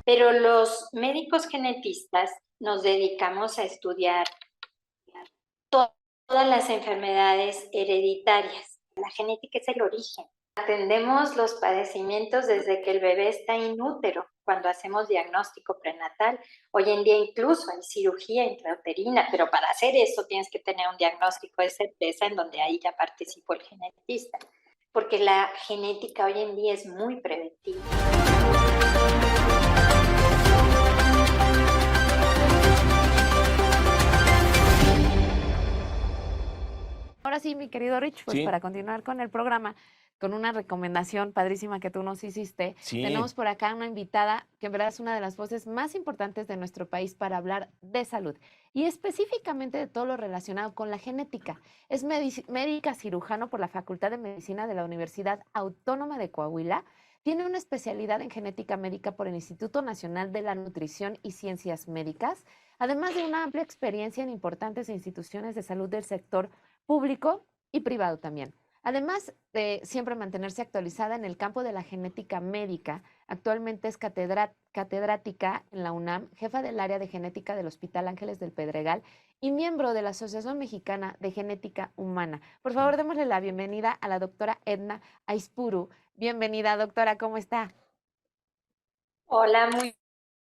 Pero los médicos genetistas nos dedicamos a estudiar to- todas las enfermedades hereditarias. La genética es el origen. Atendemos los padecimientos desde que el bebé está inútero, cuando hacemos diagnóstico prenatal. Hoy en día incluso hay cirugía intrauterina, pero para hacer eso tienes que tener un diagnóstico de certeza en donde ahí ya participó el genetista, porque la genética hoy en día es muy preventiva. Ahora sí, mi querido Rich, pues Sí, para continuar con el programa, con una recomendación padrísima que tú nos hiciste, sí. tenemos por acá una invitada que en verdad es una de las voces más importantes de nuestro país para hablar de salud y específicamente de todo lo relacionado con la genética. Es médica cirujano por la Facultad de Medicina de la Universidad Autónoma de Coahuila. Tiene una especialidad en genética médica por el Instituto Nacional de la Nutrición y Ciencias Médicas, además de una amplia experiencia en importantes instituciones de salud del sector público y privado también. Además de siempre mantenerse actualizada en el campo de la genética médica, actualmente es catedrática en la UNAM, jefa del área de genética del Hospital Ángeles del Pedregal y miembro de la Asociación Mexicana de Genética Humana. Por Sí. favor, démosle la bienvenida a la doctora Edna Aispuru. Bienvenida, doctora, ¿cómo está? Hola, muy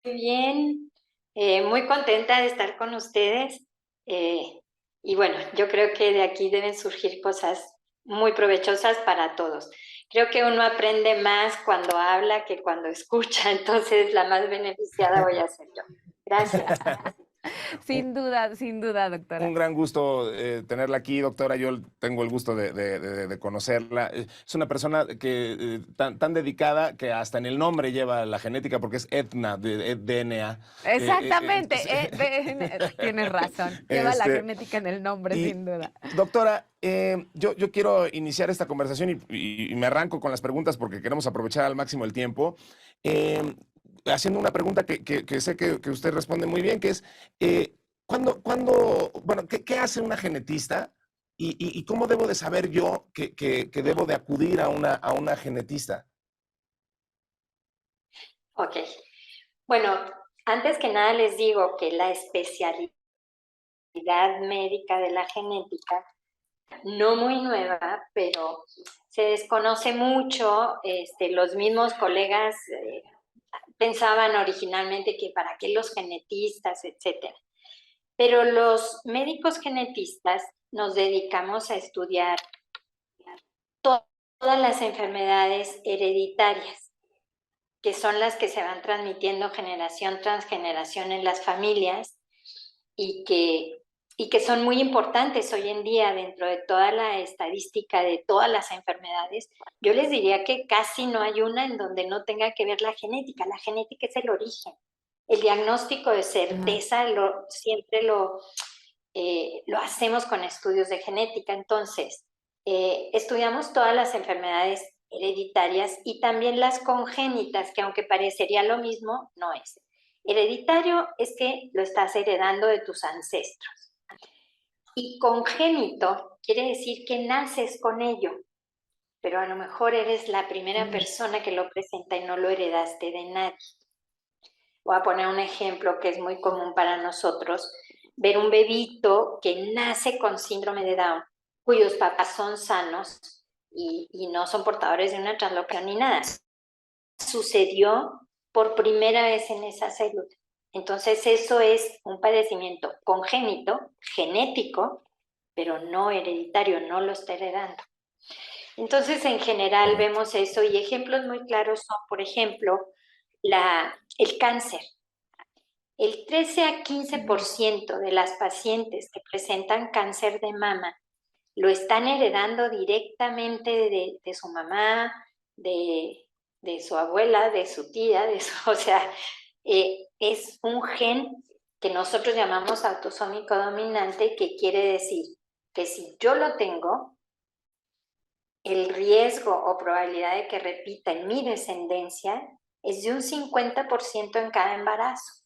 bien. Muy contenta de estar con ustedes. eh, y bueno, yo creo que de aquí deben surgir cosas muy provechosas para todos. Creo que uno aprende más cuando habla que cuando escucha, entonces la más beneficiada voy a ser yo. Gracias. Un, Sin duda, un doctora. gran gusto tenerla aquí, doctora. Yo tengo el gusto de conocerla. Es una persona que tan dedicada que hasta en el nombre lleva la genética porque es Etna, de DNA. Exactamente, Entonces, tienes razón, lleva la este, genética en el nombre, y, sin duda. doctora, yo quiero iniciar esta conversación y me arranco con las preguntas porque queremos aprovechar al máximo el tiempo. Eh, Haciendo una pregunta que sé que usted responde muy bien, que es, eh, bueno, ¿qué hace una genetista y cómo debo de saber yo que debo de acudir a una genetista? Ok. Bueno, antes que nada les digo que la especialidad médica de la genética, no muy nueva, pero se desconoce mucho. Los mismos colegas pensaban originalmente que para qué los genetistas, etcétera. Pero los médicos genetistas nos dedicamos a estudiar to todas las enfermedades hereditarias, que son las que se van transmitiendo generación tras generación en las familias y que son muy importantes hoy en día dentro de toda la estadística de todas las enfermedades. Yo les diría que casi no hay una en donde no tenga que ver la genética. La genética es el origen. El diagnóstico de certeza siempre lo hacemos con estudios de genética. Entonces, estudiamos todas las enfermedades hereditarias y también las congénitas, que aunque parecería lo mismo, no es. Hereditario es que lo estás heredando de tus ancestros. Y congénito quiere decir que naces con ello, pero a lo mejor eres la primera persona que lo presenta y no lo heredaste de nadie. Voy a poner un ejemplo que es muy común para nosotros: ver un bebito que nace con síndrome de Down, cuyos papás son sanos y no son portadores de una translocación ni nada. Sucedió por primera vez en esa célula. Entonces eso es un padecimiento congénito, genético, pero no hereditario, no lo está heredando. Entonces, en general Correcto. vemos eso y ejemplos muy claros son, por ejemplo, el cáncer. El 13 a 15% de las pacientes que presentan cáncer de mama lo están heredando directamente de su mamá, de, de su abuela, de su tía, o sea, es un gen que nosotros llamamos autosómico dominante, que quiere decir que si yo lo tengo, el riesgo o probabilidad de que repita en mi descendencia es de un 50% en cada embarazo.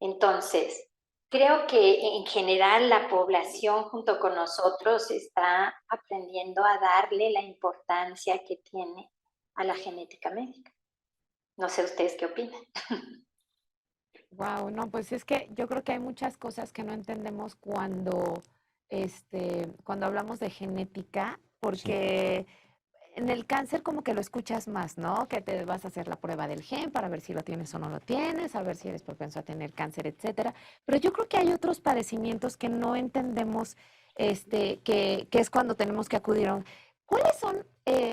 Entonces, creo que en general la población junto con nosotros está aprendiendo a darle la importancia que tiene a la genética médica. No sé ustedes qué opinan. Wow, no, pues es que yo creo que hay muchas cosas que no entendemos cuando hablamos de genética, Sí, porque en el cáncer como que lo escuchas más, ¿no? Que te vas a hacer la prueba del gen para ver si lo tienes o no lo tienes, a ver si eres propenso a tener cáncer, etcétera. Pero yo creo que hay otros padecimientos que no entendemos, que es cuando tenemos que acudir a ¿Cuáles son,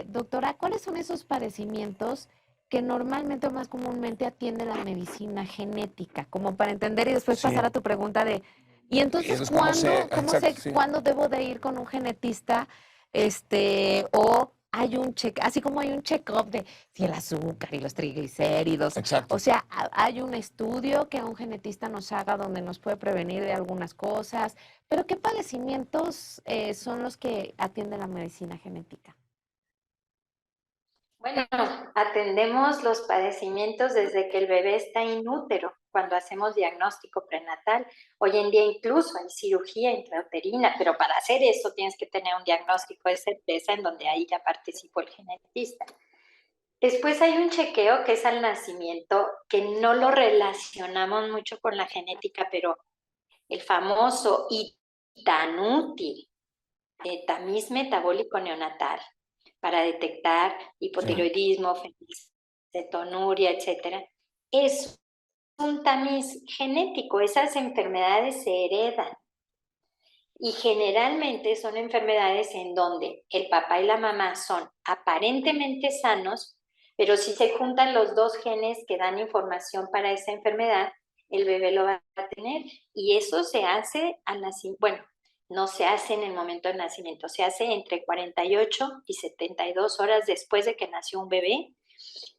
doctora, cuáles son esos padecimientos que normalmente o más comúnmente atiende la medicina genética? Como para entender y después sí. pasar a tu pregunta de, ¿y entonces Eso es como se, exacto, sí. cuándo debo de ir con un genetista? O hay un check, así como hay un check-up de si el azúcar y los triglicéridos, o Exacto. sea, hay un estudio que un genetista nos haga donde nos puede prevenir de algunas cosas, pero ¿qué padecimientos son los que atiende la medicina genética? Bueno, atendemos los padecimientos desde que el bebé está inútero, cuando hacemos diagnóstico prenatal. Hoy en día incluso hay cirugía intrauterina, pero para hacer eso tienes que tener un diagnóstico de certeza en donde ahí ya participó el genetista. Después hay un chequeo que es al nacimiento, que no lo relacionamos mucho con la genética, pero el famoso y tan útil tamiz metabólico neonatal para detectar Sí, hipotiroidismo, fenilcetonuria, etcétera, es un tamiz genético. Esas enfermedades se heredan y generalmente son enfermedades en donde el papá y la mamá son aparentemente sanos, pero si se juntan los dos genes que dan información para esa enfermedad, el bebé lo va a tener. Y eso se hace al nacimiento, bueno, no se hace en el momento del nacimiento, se hace entre 48 y 72 horas después de que nació un bebé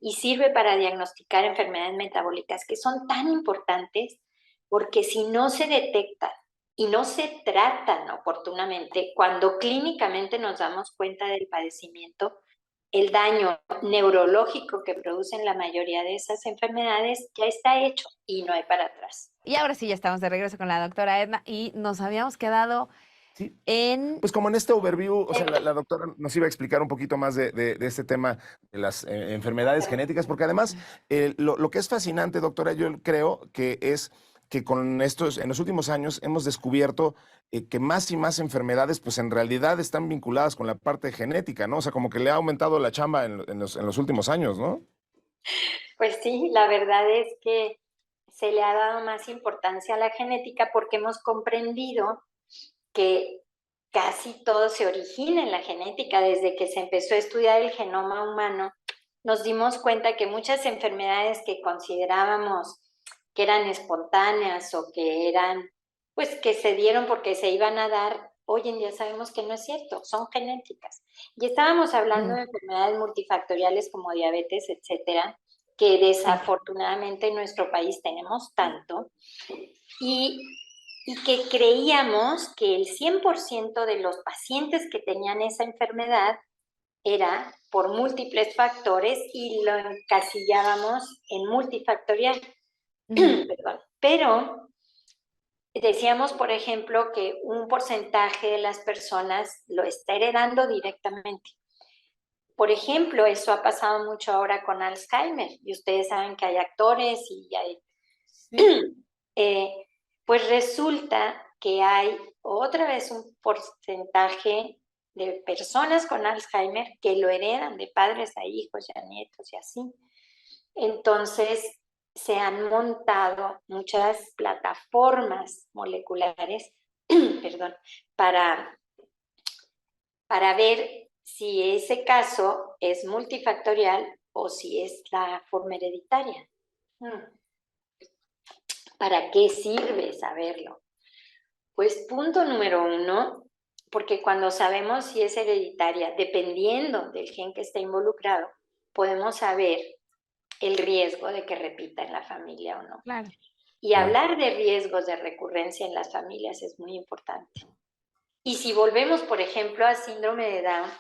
y sirve para diagnosticar enfermedades metabólicas que son tan importantes porque si no se detectan y no se tratan oportunamente, cuando clínicamente nos damos cuenta del padecimiento, el daño neurológico que producen la mayoría de esas enfermedades ya está hecho y no hay para atrás. Y ahora sí, ya estamos de regreso con la doctora Edna y nos habíamos quedado sí. en... Pues como en este overview, o sea, la doctora nos iba a explicar un poquito más de este tema de las enfermedades genéticas, porque además lo que es fascinante, doctora, yo creo que es que con estos, en los últimos años hemos descubierto que más y más enfermedades, pues en realidad están vinculadas con la parte genética, ¿no? O sea, como que le ha aumentado la chamba en los últimos años, ¿no? Pues sí, la verdad es que se le ha dado más importancia a la genética porque hemos comprendido que casi todo se origina en la genética. Desde que se empezó a estudiar el genoma humano, nos dimos cuenta que muchas enfermedades que considerábamos que eran espontáneas o que eran, pues que se dieron porque se iban a dar, hoy en día sabemos que no es cierto, son genéticas. Y estábamos hablando Mm, de enfermedades multifactoriales como diabetes, etcétera, que sí. desafortunadamente en nuestro país tenemos tanto, y y que creíamos que el 100% de los pacientes que tenían esa enfermedad era por múltiples factores y lo encasillábamos en multifactorial. Ujú. Perdón. Pero decíamos, por ejemplo, que un porcentaje de las personas lo está heredando directamente. Por ejemplo, eso ha pasado mucho ahora con Alzheimer y ustedes saben que hay actores y hay Sí. eh, pues resulta que hay otra vez un porcentaje de personas con Alzheimer que lo heredan de padres a hijos y a nietos y así. Entonces, se han montado muchas plataformas moleculares, perdón, para, para ver si ese caso es multifactorial o si es la forma hereditaria. ¿Para qué sirve saberlo? Pues punto número uno, porque cuando sabemos si es hereditaria, dependiendo del gen que está involucrado, podemos saber el riesgo de que repita en la familia o no. Claro. Y Claro. hablar de riesgos de recurrencia en las familias es muy importante. Y si volvemos, por ejemplo, a síndrome de Down,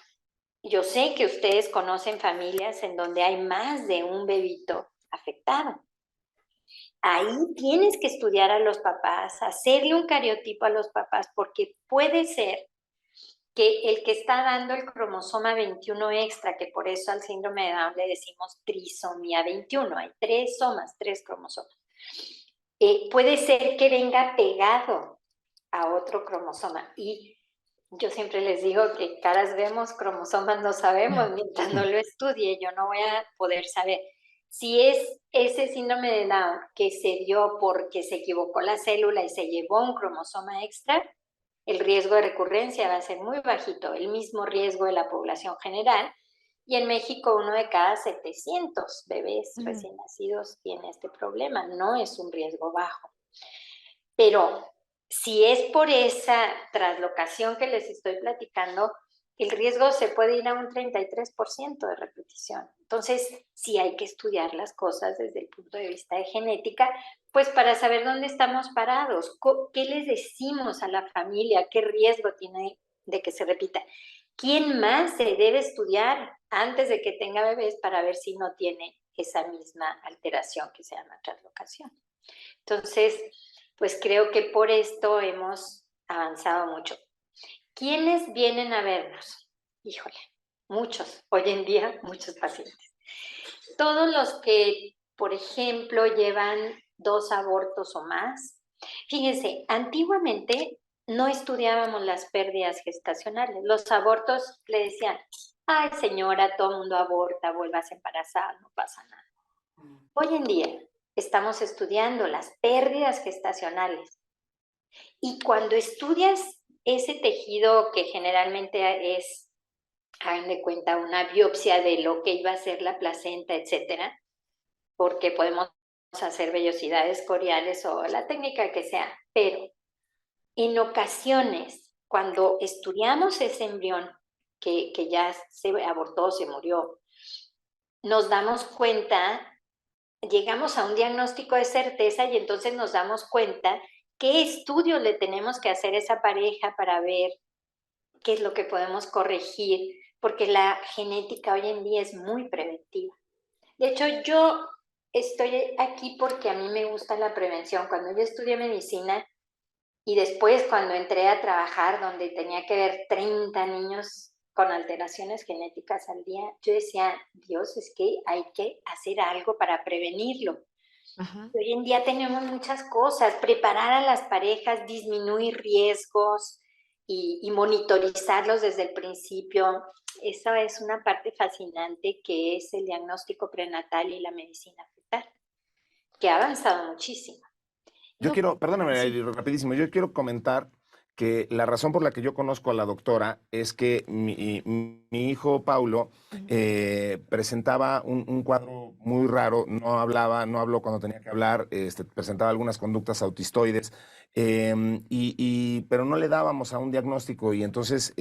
yo sé que ustedes conocen familias en donde hay más de un bebito afectado. Ahí tienes que estudiar a los papás, hacerle un cariotipo a los papás, porque puede ser que el que está dando el cromosoma 21 extra, que por eso al síndrome de Down le decimos trisomía 21, hay 3 somas, 3 cromosomas. puede ser que venga pegado a otro cromosoma. Y yo siempre les digo que caras vemos, cromosomas no sabemos. Mientras no lo estudie, yo no voy a poder saber. Si es ese síndrome de Down que se dio porque se equivocó la célula y se llevó un cromosoma extra, el riesgo de recurrencia va a ser muy bajito, el mismo riesgo de la población general. Y en México 1 de cada 700 bebés recién nacidos tiene este problema. No es un riesgo bajo. Pero si es por esa traslocación que les estoy platicando, el riesgo se puede ir a un 33% de repetición. Entonces, sí hay que estudiar las cosas desde el punto de vista de genética, pues para saber dónde estamos parados, qué les decimos a la familia, qué riesgo tiene de que se repita. ¿Quién más se debe estudiar antes de que tenga bebés para ver si no tiene esa misma alteración que se llama traslocación? Entonces, pues creo que por esto hemos avanzado mucho. ¿Quiénes vienen a vernos? Híjole, muchos, hoy en día muchos pacientes. Todos los que, por ejemplo, llevan 2 abortos o más. Fíjense, antiguamente no estudiábamos las pérdidas gestacionales. Los abortos le decían, ay señora, todo el mundo aborta, vuelvas embarazada, no pasa nada. Hoy en día estamos estudiando las pérdidas gestacionales. Y cuando estudias ese tejido que generalmente es, hagan de cuenta, una biopsia de lo que iba a ser la placenta, etcétera, porque podemos hacer vellosidades coriales o la técnica que sea, pero en ocasiones, cuando estudiamos ese embrión que ya se abortó, se murió, nos damos cuenta, llegamos a un diagnóstico de certeza y entonces nos damos cuenta qué estudios le tenemos que hacer a esa pareja para ver qué es lo que podemos corregir, porque la genética hoy en día es muy preventiva. De hecho, yo estoy aquí porque a mí me gusta la prevención. Cuando yo estudié medicina y después cuando entré a trabajar donde tenía que ver 30 niños con alteraciones genéticas al día, yo decía, Dios, es que hay que hacer algo para prevenirlo. Ajá. Hoy en día tenemos muchas cosas, preparar a las parejas, disminuir riesgos y monitorizarlos desde el principio. Esa es una parte fascinante que es el diagnóstico prenatal y la medicina fetal, que ha avanzado muchísimo. Yo No, quiero, perdóname, sí. rapidísimo, yo quiero comentar que la razón por la que yo conozco a la doctora es que mi hijo Paulo presentaba un cuadro muy raro, no hablaba, no habló cuando tenía que hablar, presentaba algunas conductas autistoides, pero no le dábamos a un diagnóstico y entonces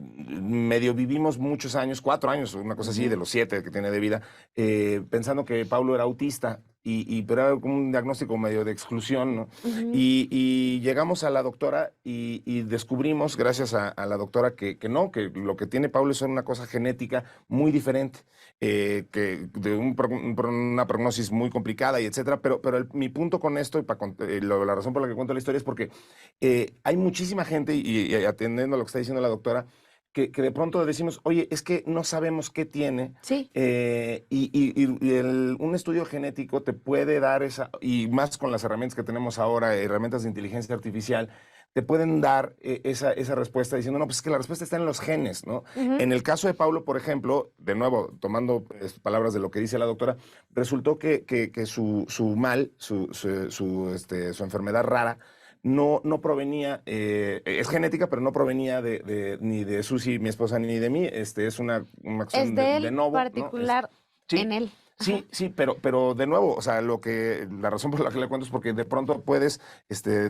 medio vivimos muchos años, 4 años, una cosa así, de los 7 que tiene de vida, pensando que Paulo era autista. Pero era como un diagnóstico medio de exclusión, ¿no? Y llegamos a la doctora y descubrimos, gracias a la doctora, que no, que lo que tiene Paulo es una cosa genética muy diferente, que de una prognosis muy complicada y etcétera. Pero mi punto con esto, y la razón por la que cuento la historia es porque hay muchísima gente, y atendiendo a lo que está diciendo la doctora, que de pronto decimos, oye, es que no sabemos qué tiene. Sí. Un estudio genético te puede dar esa, y más con las herramientas que tenemos ahora, herramientas de inteligencia artificial, te pueden dar esa respuesta diciendo, no, pues es que la respuesta está en los genes, ¿no? En el caso de Paulo, por ejemplo, de nuevo, tomando palabras de lo que dice la doctora, resultó que su mal, su enfermedad rara, no provenía, es genética, pero no provenía ni de Susi, mi esposa, ni de mí. Es una Es acción de de él novo, ¿no? particular Sí, en él. Ajá. sí, pero de nuevo, o sea, la razón por la que le cuento es porque de pronto puedes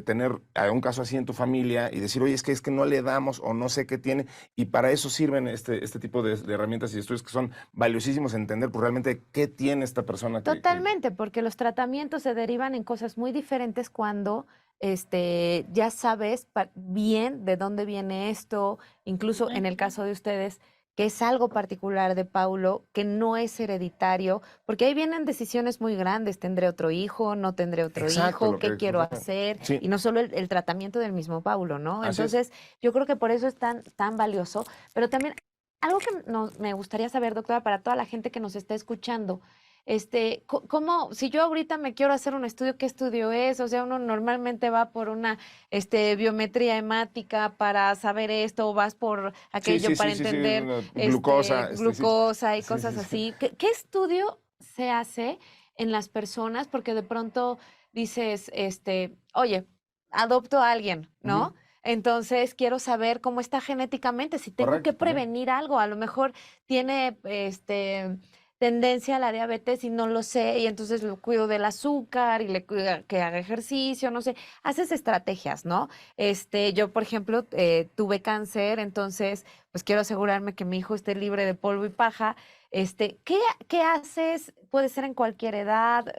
tener un caso así en tu familia y decir, oye, es que no le damos o no sé qué tiene, y para eso sirven este tipo de herramientas y estudios que son valiosísimos entender, pues realmente qué tiene esta persona Totalmente, porque los tratamientos se derivan en cosas muy diferentes cuando ya sabes bien de dónde viene esto, incluso en el caso de ustedes, que es algo particular de Paulo, que no es hereditario, porque ahí vienen decisiones muy grandes, ¿tendré otro hijo? ¿No tendré otro Exacto, hijo? lo ¿Qué que quiero sucede. hacer? Sí, Y no solo el tratamiento del mismo Paulo, ¿no? así es. Entonces, yo creo que por eso es tan valioso, pero también algo que me gustaría saber, doctora, para toda la gente que nos está escuchando, ¿cómo, si yo ahorita me quiero hacer un estudio, qué estudio es? O sea, uno normalmente va por una biometría hemática para saber esto, o vas por Sí, aquello sí, para sí, sí, sí, entender glucosa, sí, glucosa y sí, cosas sí, sí. así. ¿Qué estudio se hace en las personas? Porque de pronto dices, oye, adopto a alguien, Ujú. ¿no? Entonces quiero saber cómo está genéticamente, si tengo que Correcto, también. prevenir algo, a lo mejor tiene tendencia a la diabetes y no lo sé, y entonces lo cuido del azúcar y le cuido que haga ejercicio, no sé, haces estrategias, ¿no? Yo, por ejemplo, tuve cáncer, entonces, pues quiero asegurarme que mi hijo esté libre de polvo y paja. ¿Qué haces? Puede ser en cualquier edad.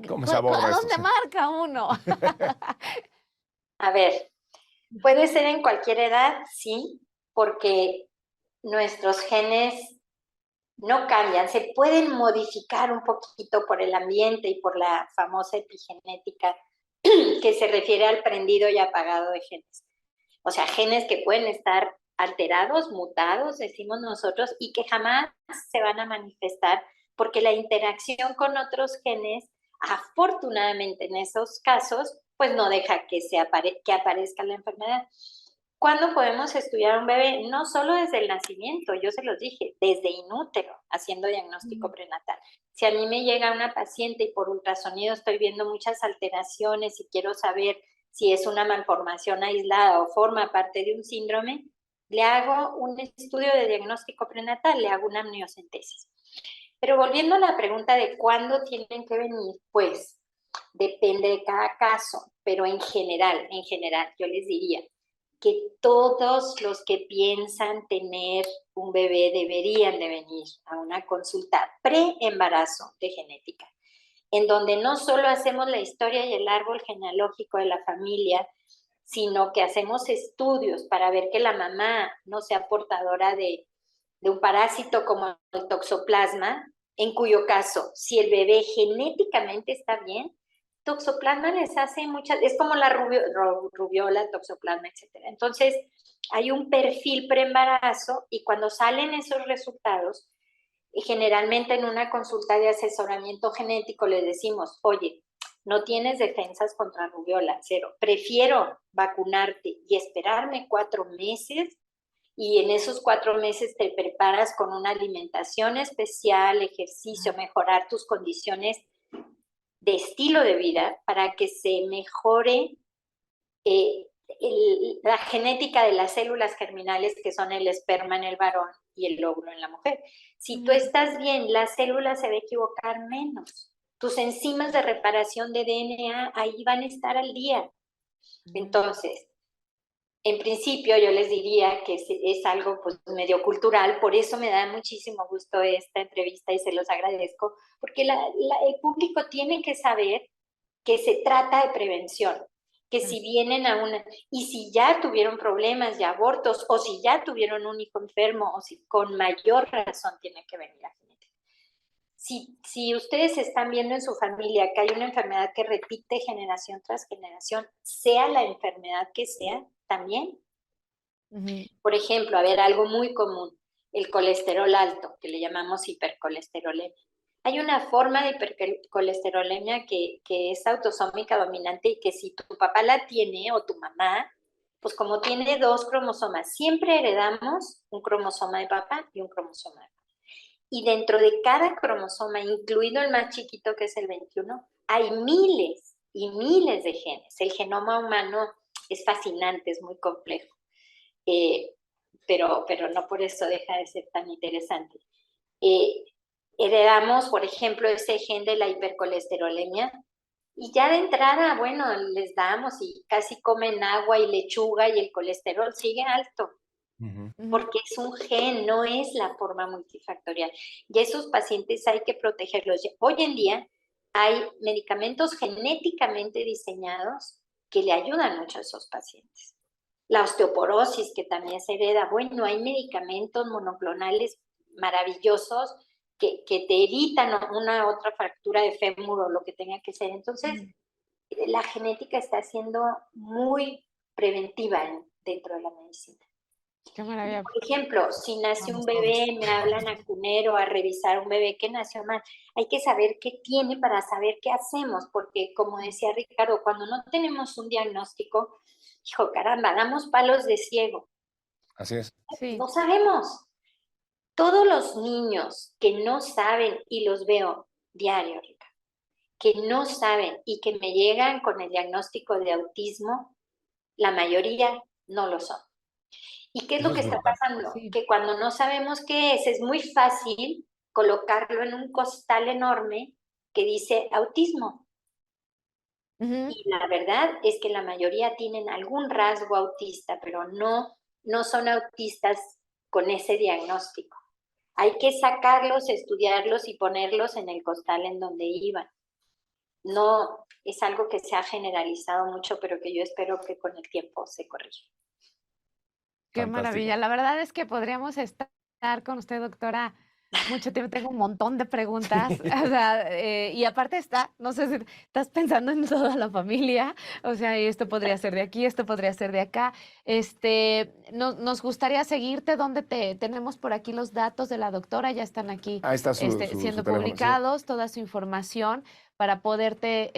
¿Cómo se aborda ¿A esto? dónde Sí. marca uno? A ver, puede ser en cualquier edad, sí, porque nuestros genes no cambian, se pueden modificar un poquito por el ambiente y por la famosa epigenética que se refiere al prendido y apagado de genes. O sea, genes que pueden estar alterados, mutados, decimos nosotros, y que jamás se van a manifestar porque la interacción con otros genes, afortunadamente en esos casos, pues no deja que aparezca la enfermedad. ¿Cuándo podemos estudiar a un bebé? No solo desde el nacimiento, yo se los dije, desde inútero, haciendo diagnóstico prenatal. Si a mí me llega una paciente y por ultrasonido estoy viendo muchas alteraciones y quiero saber si es una malformación aislada o forma parte de un síndrome, le hago un estudio de diagnóstico prenatal, le hago una amniocentesis. Pero volviendo a la pregunta de cuándo tienen que venir, pues depende de cada caso, pero en general, yo les diría que todos los que piensan tener un bebé deberían de venir a una consulta pre-embarazo de genética, en donde no solo hacemos la historia y el árbol genealógico de la familia, sino que hacemos estudios para ver que la mamá no sea portadora de un parásito como el toxoplasma, en cuyo caso, si el bebé genéticamente está bien, toxoplasma les hace muchas, es como la rubiola, toxoplasma, etcétera. Entonces, hay un perfil preembarazo y cuando salen esos resultados, generalmente en una consulta de asesoramiento genético les decimos, oye, no tienes defensas contra rubiola, cero. Prefiero vacunarte y esperarme 4 meses y en esos 4 meses te preparas con una alimentación especial, ejercicio, mejorar tus condiciones de estilo de vida para que se mejore la genética de las células germinales que son el esperma en el varón y el óvulo en la mujer. Si tú estás bien, la célula se va a equivocar menos. Tus enzimas de reparación de DNA ahí van a estar al día. Entonces, en principio yo les diría que es algo pues medio cultural, por eso me da muchísimo gusto esta entrevista y se los agradezco, porque el público tiene que saber que se trata de prevención, que si vienen a una, y si ya tuvieron problemas de abortos, o si ya tuvieron un hijo enfermo, o si con mayor razón tiene que venir a genética. Si ustedes están viendo en su familia que hay una enfermedad que repite generación tras generación, sea la enfermedad que sea, también. Por ejemplo, a ver, algo muy común, el colesterol alto, que le llamamos hipercolesterolemia. Hay una forma de hipercolesterolemia que es autosómica dominante y que si tu papá la tiene o tu mamá, pues como tiene 2 cromosomas, siempre heredamos un cromosoma de papá y un cromosoma de mamá. Y dentro de cada cromosoma, incluido el más chiquito que es el 21, hay miles y miles de genes. El genoma humano es fascinante, es muy complejo. Eh, pero no por eso deja de ser tan interesante. Eh, Heredamos, por ejemplo, ese gen de la hipercolesterolemia y ya de entrada, bueno, les damos y casi comen agua y lechuga y el colesterol sigue alto, porque es un gen, no es la forma multifactorial. Y a esos pacientes hay que protegerlos. Hoy en día hay medicamentos genéticamente diseñados que le ayudan mucho a esos pacientes. La osteoporosis, que también se hereda. Bueno, hay medicamentos monoclonales maravillosos que te evitan una otra fractura de fémur o lo que tenga que ser. Entonces, la genética está siendo muy preventiva dentro de la medicina. Qué maravilla. Por ejemplo, si nace un Vamos bebé, todos. me hablan a cunero a revisar un bebé que nació mal. Hay que saber qué tiene para saber qué hacemos, porque como decía Ricardo, cuando no tenemos un diagnóstico, hijo, caramba, damos palos de ciego. Así es. Sí. No sabemos. Todos los niños que no saben, y los veo diario, Ricardo, que no saben y que me llegan con el diagnóstico de autismo, la mayoría no lo son. ¿Y qué es Eso lo que es está brutal. pasando? Sí. Que cuando no sabemos qué es muy fácil colocarlo en un costal enorme que dice autismo. Ujú. Y la verdad es que la mayoría tienen algún rasgo autista, pero no son autistas con ese diagnóstico. Hay que sacarlos, estudiarlos y ponerlos en el costal en donde iban. No, es algo que se ha generalizado mucho, pero que yo espero que con el tiempo se corrija. Qué Fantástico. maravilla. La verdad es que podríamos estar con usted, doctora, mucho tiempo. Tengo un montón de preguntas. O sea, y aparte no sé si estás pensando en toda la familia. O sea, y esto podría ser de aquí, esto podría ser de acá. Nos gustaría seguirte. ¿Dónde tenemos por aquí los datos de la doctora? Ya están aquí Ahí está su siendo teléfono, sí. publicados, toda su información para poderte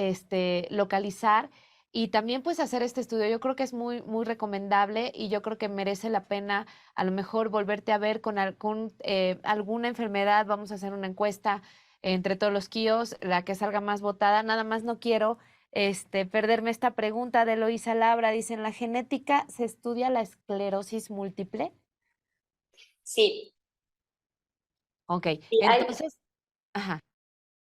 localizar. Y también pues hacer este estudio, yo creo que es muy, muy recomendable y yo creo que merece la pena a lo mejor volverte a ver con alguna enfermedad. Vamos a hacer una encuesta entre todos los kios, la que salga más votada. Nada más no quiero perderme esta pregunta de Eloísa Labra. Dice, ¿en la genética se estudia la esclerosis múltiple? Sí, Ok, y entonces, ajá,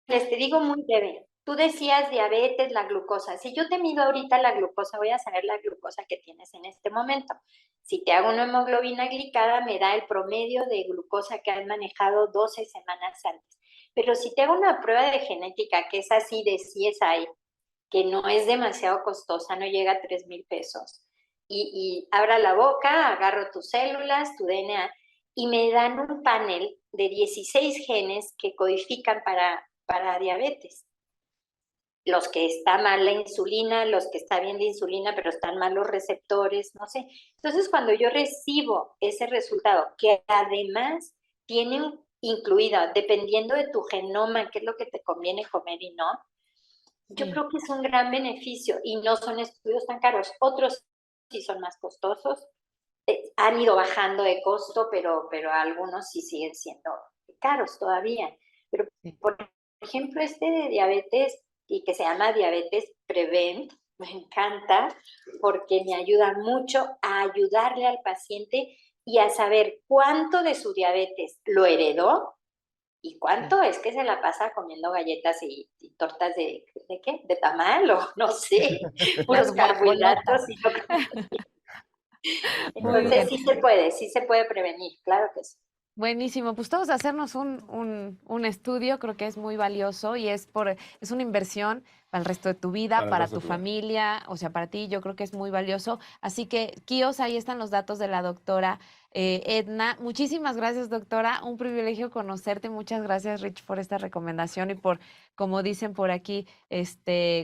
te digo muy breve. Tú decías diabetes, la glucosa. Si yo te mido ahorita la glucosa, voy a saber la glucosa que tienes en este momento. Si te hago una hemoglobina glicada, me da el promedio de glucosa que has manejado 12 semanas antes. Pero si te hago una prueba de genética, que es así de CSI, que no es demasiado costosa, no llega a 3,000 pesos, y abra la boca, agarro tus células, tu DNA, y me dan un panel de 16 genes que codifican para diabetes. Los que está mal la insulina, los que está bien la insulina, pero están mal los receptores, no sé. Entonces, cuando yo recibo ese resultado, que además tiene incluido, dependiendo de tu genoma, qué es lo que te conviene comer y no, yo sí, creo que es un gran beneficio y no son estudios tan caros. Otros sí son más costosos, han ido bajando de costo, pero algunos sí siguen siendo caros todavía. Pero, sí. por ejemplo, este de diabetes y que se llama Diabetes Prevent, me encanta porque me ayuda mucho a ayudarle al paciente y a saber cuánto de su diabetes lo heredó y Sí. cuánto es que se la pasa comiendo galletas y tortas ¿de qué? ¿De tamal o no sé? Puros Las carbohidratos guajolotas. y no. Muy Entonces bien. sí se puede prevenir, claro que sí. Buenísimo, pues todos hacernos un estudio, creo que es muy valioso y es una inversión para el resto de tu vida, Para el para resto tu de tu vida. familia, o sea, para ti, yo creo que es muy valioso. Así que, Kios, ahí están los datos de la doctora Edna. Muchísimas gracias, doctora. Un privilegio conocerte. Muchas gracias, Rich, por esta recomendación y por, como dicen por aquí,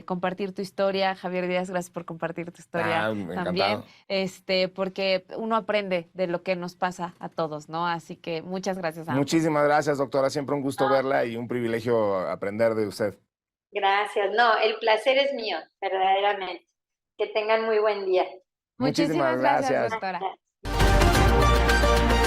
compartir tu historia. Javier Díaz, gracias por compartir tu historia también, Encantado. porque uno aprende de lo que nos pasa a todos, ¿no? Así que muchas gracias a ambos. Muchísimas gracias, doctora. Siempre un gusto verla y un privilegio aprender de usted. Gracias. No, el placer es mío, verdaderamente. Que tengan muy buen día. Muchísimas Muchísimas gracias, gracias. doctora. Gracias.